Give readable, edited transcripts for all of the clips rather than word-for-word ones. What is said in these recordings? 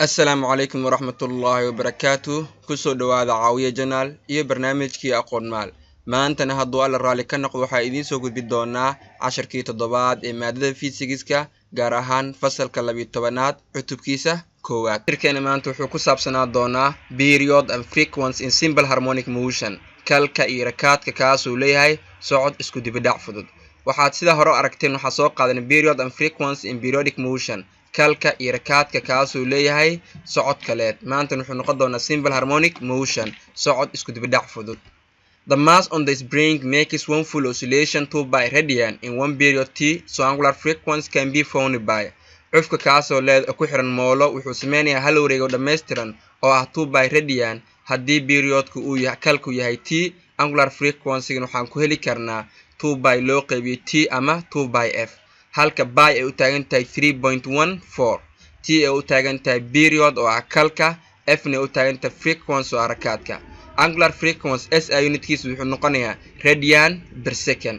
السلام عليكم ورحمة الله وبركاته كسو دوادا عاوية جنال iyo barnaamijkii aqoon maal maantana hadduu alla raali ka noqdo waxaa idiin soo gudbin doonaa casharkii toddobaad ee maadada fiisigiska gaar ahaan fasalka 12aad cutubkiisa koowaad shirkeena maanta wuxuu ku saabsanaa doonaa period and frequency in simple harmonic motion kalka iyo rakaadka kaasuu leeyahay socod isku dibadhac fudud waxaad sida hore aragteen waxaa soo qaadanay period and frequency in periodic motion kalka iyo rakaadka kaasuu leeyahay socod kaleed maanta wuxuu noqon doonaa simple harmonic motion socod isku dibadhac fudud. The mass on the spring makes one full oscillation 2 by radian in one period t, so angular frequency can be found by cufka kaasoo leed ku xiran moolo wuxuu sameynayaa hal wareego dhammaystiran oo ah 2 by radian haddii periodku uu yahay kalku yahay t angular frequency waxaan ku heli karnaa 2 by loo qaybiyo t ama 2 by f halka by ay u taagan tahay 3.14 t ay u taagan tahay period oo ah kalka f na u taagan tahay frequency oo rakaadka angular frequency SI unitkiisu wuxuu noqonayaa radian per second.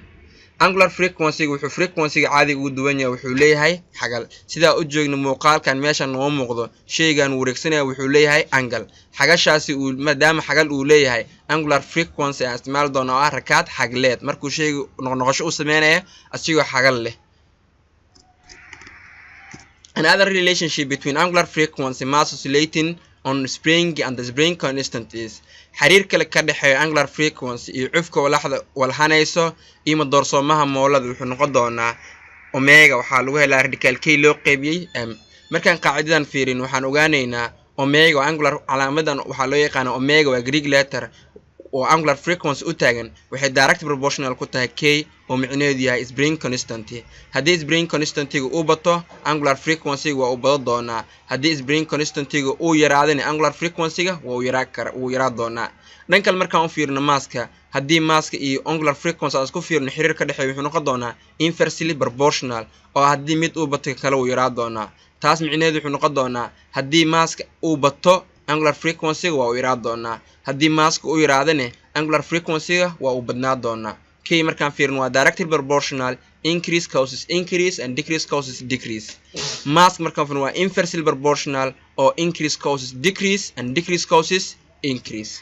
Angular frequency wuxuu frequency caadi ugu duwan yahay wuxuu leeyahay xagal sida u joogno muuqaalkan meesha noo muuqdo sheygan wareegsanaya wuxuu leeyahay angle xagashaasi uu maadaama xagal uu leeyahay angular frequency aan isticmaal doono ah rakaad xagleed markuu sheygu noqnoqosho u sameeynaya asigoo xagal leh. Another relationship between angular frequency mass oscillating on spring and the spring constant is xiriir kale ka dhaxeeyo angular frequency iyo cufka walhanayso iyo doorsoomaha moolada wuxuu noqon doonaa omega waxaa lagu helaa radical k loo qaybiyay m markaan qaacidadan fiirin waxaan ogaanaynaa omega angular calaamadan waxaa loo yaqaan omega waa Greek letter oo angular frequency u taagan waxay direct proportional ku tahay k oo micnaheedu yahay spring constant haddii spring constant-igu uu bato angular frequency-gu waa u bado doonaa haddii spring constant-igu uu yaraadana angular frequency-ga waa uu yaraa doonaa dhanka markaan u fiirino maaska haddii maaska iyo angular frequency aan isku fiirino xiriir ka dhaxeeyo wuxuu noqon doonaa inversely proportional oo haddii mid uu bato kale uu yaraa doonaa taas micnaheedu wuxuu noqon doonaa haddii maaska uu bato angular frequency-ga waa uu yaraa doonaa haddii maaska uu yaraadana angular frequency-ga waa uu badnaa doonaa k markaan fiirino waa directly proportional increase causes increase and decrease causes decrease mass markaan fiirino waa inversely proportional or increase causes decrease and decrease causes increase.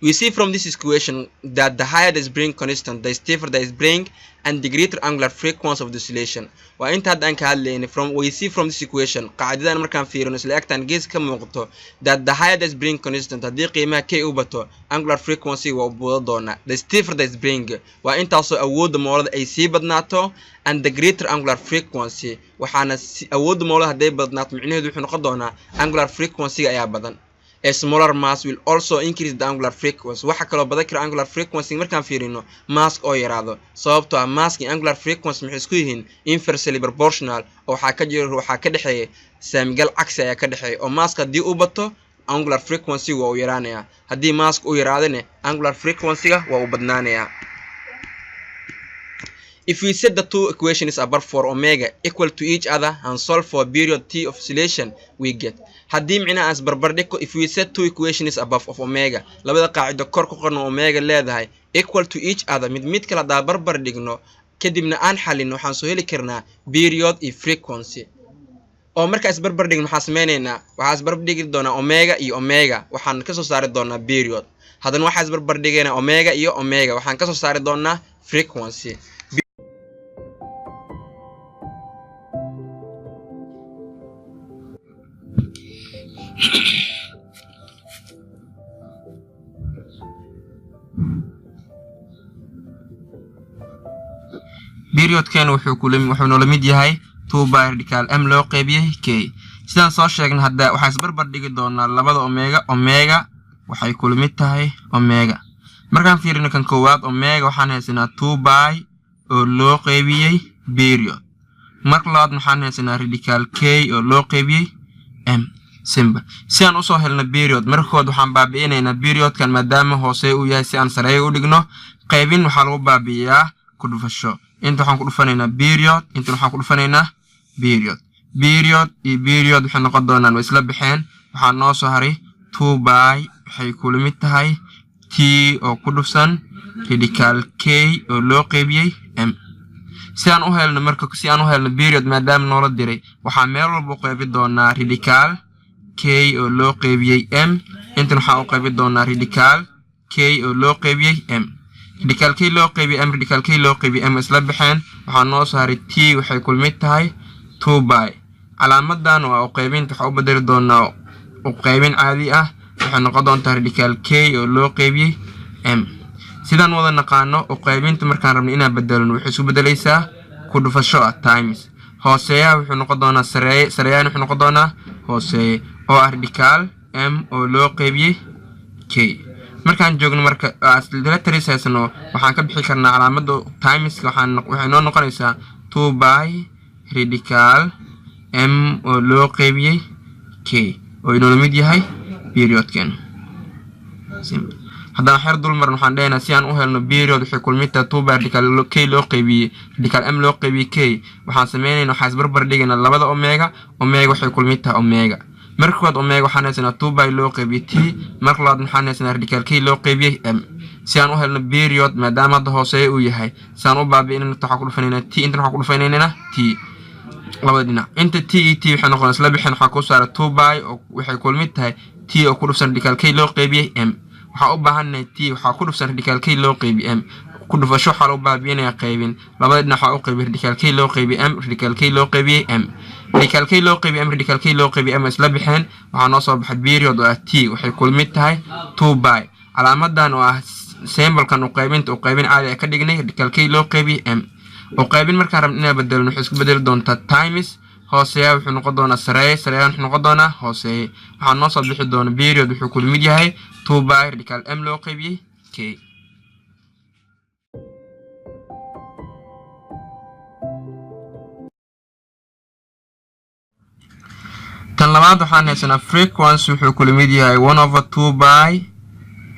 We see from this equation that the higher the spring constant, the stiffer the spring and the greater angular frequency of the oscillation. Waa inta hadaan ka hadlayna we see from this equation qaacidadan markaan fiirino isla egtaan gees ka muuqato that the higher the spring constant haddii qiimaha k u bato angular frequency waa u buudo doonaa the stiffer the spring waa intaasoo awoodda moolada ay sii badnaato and the greater angular frequency waxaana awoodda moolada hadday badnaato micnaheedu wuxuu noqon doonaa angular frequency ayaa badan. A smaller mass will also increase the angular frequency. Waxa kale oo badan kara angular frequency markaan fiirino mass oo yaraado sababtoo ah mass iyo angular frequency waxay isku yihiin inversely proportional oo waxaa ka dhaxeeya saamigal cagsi ayaa ka dhaxeeya oo mass haddii uu bato angular frequency waa uu yaraanaya haddii mass uu yaraadana angular frequency-ga waa uu badnaanaya. If we set the two equations above for omega equal to each other and solve for a period t of oscillation, we get. Haddii micnaha as barbar dhigo if we set two equations above of omega labada qaacido kor ku qorno omega leedahay equal to each other mid kala daa barbar dhigno kadibna aan xalino waxaan soo heli karnaa period iyo frequency oo marka is barbar dhigno waxaan sameynaynaa waxaan is barbar dhigi doonaa omega iyo omega waxaan ka soo saari doonaa period haddana waxaan is barbar dhigaynaa omega iyo omega waxaan ka soo saari doonaa frequency. periodkan wuxuu noo lamid yahay 2 by radical m loo qaybiyay k sidaan soo sheegnay hadda waxaan isbarbar dhigi doonaa labada omega waxay ku lamid tahay omega markaan fiirino kan koowaad omega waxaan haysanaa 2 by oo loo qaybiyay period marka labaad waxaan haysanaa radical k oo loo qaybiyay m simple si aan usoo helno period markood waxaan baabi'inaynaa periodkan maadaama hoose uu yahay si aan sare u dhigno qaybin waxaa lagu baabi'iyaa ku dhufasho inta waxaan ku dhufanaynaa period inta waxaan ku dhufanaynaa period iyo period waxay noqon doonaan isla bixeen waxaa noo soo haray 2 by waxay ku lamid tahay t oo ku dhufsan radical k oo loo qaybiyay m si aan u helno period maadaama noola diray waxaa meel walba u qaybi doonaa radical k oo loo qaybiyay m intan waxaa u qaybi doonaa radical k oo loo qaybiyay m radical k loo qaybiyay m radical k loo qaybiyay m isla baxeen waxaa noo saaray t waxay kulmid tahay 2 by calaamadan waa u qaybinta waxa u bedeli doonaa u qaybin caadi ah waxay noqon doontaa radical k oo loo qaybiyay m sidaan wada naqaano u qaybinta markaan rabno inaan bedelno waxay isu bedelaysaa ku dhufasho times hooseeya wuxuu noqon doonaa sareeyaan wuxuu noqon doonaa hooseeye oo radical m oo loo qaybiyay k markaan joogno marka asdilatories haysano waxaan ka bixi karnaa calaamada times waxay noo noqonaysaa 2 by radical m oo loo qaybiyay k oo inoo mid yahay periodkan simple haddaan xeer dul marno waxaan dhahayna si aan u helno period waxay kulmita 2 by radical k loo qaybiyay radical m loo qaybiyay k waxaan sameeynayna waxa isbarbar dhigayna labada omega waxay kulmita omega markood omega waxaan haysanaa 2 by loo qaybiyay t marka labaad waxaan haysanaa radical k loo qaybiyay m si aan u helno period maadaama hadda hooseeyo uu yahay saan u baabi'inayna waxa ku dhufanayna t inta waxa ku dhufanayna t labada dhinac inta t e t waxay noqonaysaa isla bixin waxa ku saara 2 by oo waxay kulmid tahay t oo ku dhufsan radical k loo qaybiyay m waxa u baahanay t waxa ku dhufsan radical k loo qaybiyay m ku dhufasho waxa loo baabi'inaya qaybin labada dhinac waxa u qaybiyay radical k loo qaybiyay m radical k loo qaybiyay m radical k loo qaybiyay m radical k loo qaybiyay m isla bixin waxa noo soo baxay period oo t waxay kulmid tahay 2 by calaamadan oo symbol-kan u qaybinta u qaybin caadi ah ka dhignay radical k loo qaybiyay m oo qaybin markaan rabno inaan bedelno waxay isku bedeli doontaa times hooseeya wuxuu noqon doonaa sareeyaan wuxuu noqon doonaa hooseeye waxaa noo soo bixi doona period wuxuu ku mid yahay 2 by radical m loo qaybiyay k tan labaad waxaan haysanaa frequency wuxuu ku mid yahay 1/2 by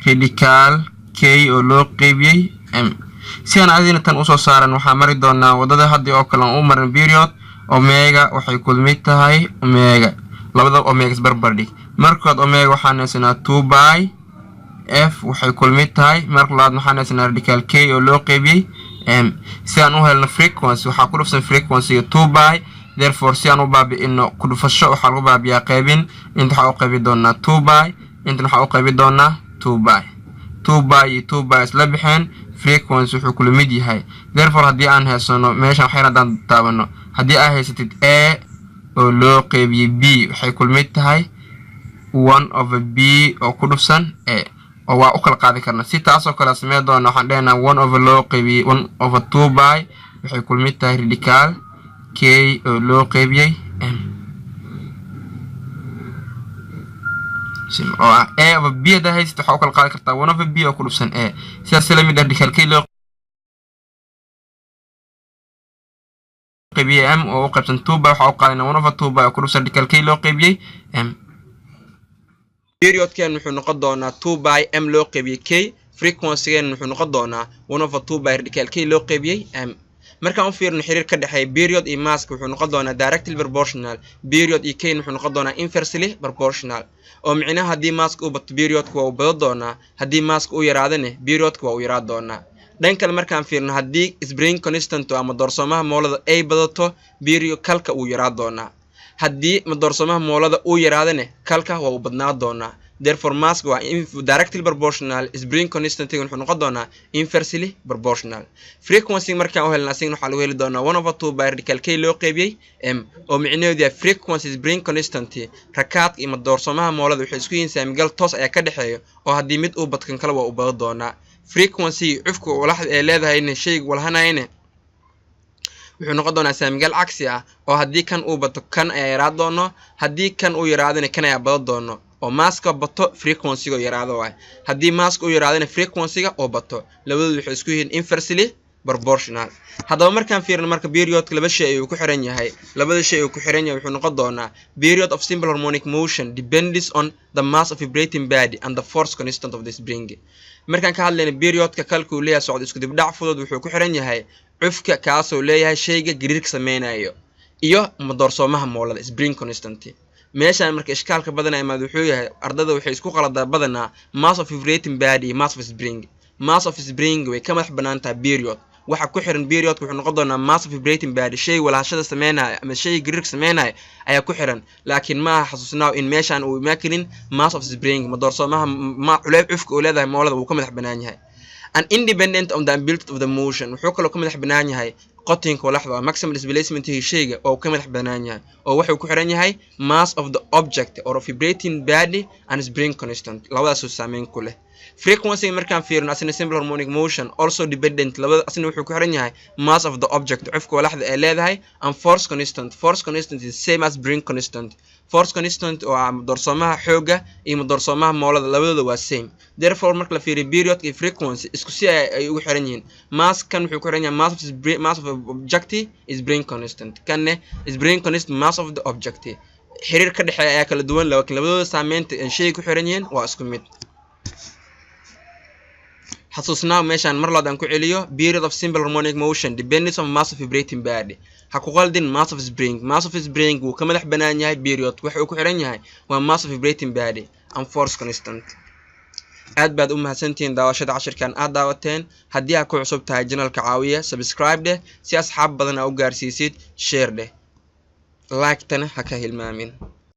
radical k oo loo qaybiyay m si aan adina tan usoo saaran waxaa mari doonaa wadada hadii oo kale u marin period omega waxay kulmid tahay omega labada omega isbarbar dhig markood omega waxaan haysanaa 2 by f waxay kulmid tahay marka labaad waxaan haysanaa radical k oo loo qaybiyay m si aan u helno frequency waxaa ku dhufsan frequency 2 by therefore si aan u baabi'ino ku dhufasho waxa lagu baabiyaa qaybin inta waxa u qaybi doonaa 2 by inta waxa u qaybi doonaa 2 by 2 by isla bixeen frequency wuxuu ku mid yahay therefore hadii aan haysano meesha waxay radaan taabano hadii ay haysatid a oo loo qaybiyay b waxay ku mid tahay 1/b oo ku dhufsan a oo waa u kala qaadi karna si taas oo kala sameey doona waxaan dhahayna 1/2 by waxay ku mid tahay radical k oo loo qaybiyay m oo a/b da haysto waxa u kala qaadi kartaa 1/b oo ku dhufsan a sidaas la mid ah radical k loo qaybiyay m oo u qaybsan 2 by waxa u qaadina 1/2 by oo ku dhufsan radical k loo qaybiyay m period kan wuxuu noqon doonaa 2 by m loo qaybiyay k frequency kan wuxuu noqon doonaa 1/2 by radical k loo qaybiyay m markaan u fiirno xiriir ka dhaxeeya period iyo mass wuxuu noqon doonaa directly proportional period iyo k wuxuu noqon doonaa inversely proportional oo micnaha hadii mass uu bato period waa u badan doonaa hadii mass uu yaraadana period waa u yaraan doonaa dhanka markaan fiirno hadii spring constant ama doorsoomaha moolada ay badato period kalka uu yaraan doonaa hadii doorsoomaha moolada uu yaraadana kalka waa u badnaan doonaa therefore mass waa directly proportional spring constant wuxuu noqon doonaa inversely proportional frequency markaan u helna asigna waxa lagu heli doonaa 1/2 by radical k loo qaybiyay m oo micnaheedu yahay frequency spring constant rakaad iyo doorsoomaha moolada waxay isku yihiin saamigal toos ayaa ka dhaxeeyo oo hadii mid uu badkan kala waa u badan doonaa frequency cufku walaxad ee leedahay in shay walhanayna wuxuu noqon doonaa saamigal cagsi ah oo hadii kan uu bato kan ay yaraan doono hadii kan uu yaraadana kan ay badan doono oo maska bato frequency go yaraado waay hadii maska uu yaraadana frequency ga oo bato labadu waxay isku yihiin inversely proportional hadaba markaan fiirno marka period laba shay uu ku xiran yahay labada shay uu ku xiran yahay wuxuu noqon doonaa period of simple harmonic motion depends on the mass of vibrating body and the force constant of the spring markaan ka hadlayno periodka kalku leeyahay socod isku dib dhac fudud wuxuu ku xiran yahay cufka kaas oo leeyahay shayga gariirka sameeynaayo iyo doorsoomaha moolada spring constant meeshaan marka iskaalka badanaa maad wuxuu yahay ardada waxay isku qaladaa badanaa mass of vibrating body mass of spring way ka madax banaantaa period waxa ku xiran period wuxuu noqon doonaa mass of vibrating body shay walaashada sameynaya ama shay gariirka sameynaya ayaa ku xiran laakiin ma xasuusnaa in meeshan uu imaanin mass of spring ma doorsoomaha ma culeeb cufka oo leedahay moolada uu ka madax banaan yahay and independent of the ability of the motion wuxuu kaloo ka madax banaan yahay qotinka walaxda maximum displacement shayga oo ka madax banaan yahay oo wuxuu ku xiran yahay mass of the object or vibrating body and spring constant labadaas oo saameyn ku leh frequency markaan fiirino asina simple harmonic motion also dependent labada asina wuxuu ku xiran yahay mass of the object cufka walaxda ay leedahay and force constant is same as spring constant force constant oo doorsoomaha xooga iyo doorsoomaha moolada labadooda waa same therefore marka la fiiriyo period iyo frequency isku si ay ugu xiran yihiin mass kan wuxuu ku xiran yahay mass of object is spring constant kanne spring constant mass of the object xiriir ka dhaxeeya ayaa kala duwan laakiin labadooda saameynta ay shay ku xiran yihiin waa isku mid xasuusnaa meeshaan mar labaad aan ku celiyo period of simple harmonic motion depends on mass of vibrating body ha ku qaldin mass of spring wuu ka madax banaan yahay period waxa uu ku xiran yahay waa mass of vibrating body and force constant aad baad u mahadsantihiin daawashada cashirkan aad daawateen haddii aad ku cusub tahay channelka caawiya subscribe dheh si asxaab badan aa u gaarsiisid share dheh like tana ha ka hilmaamin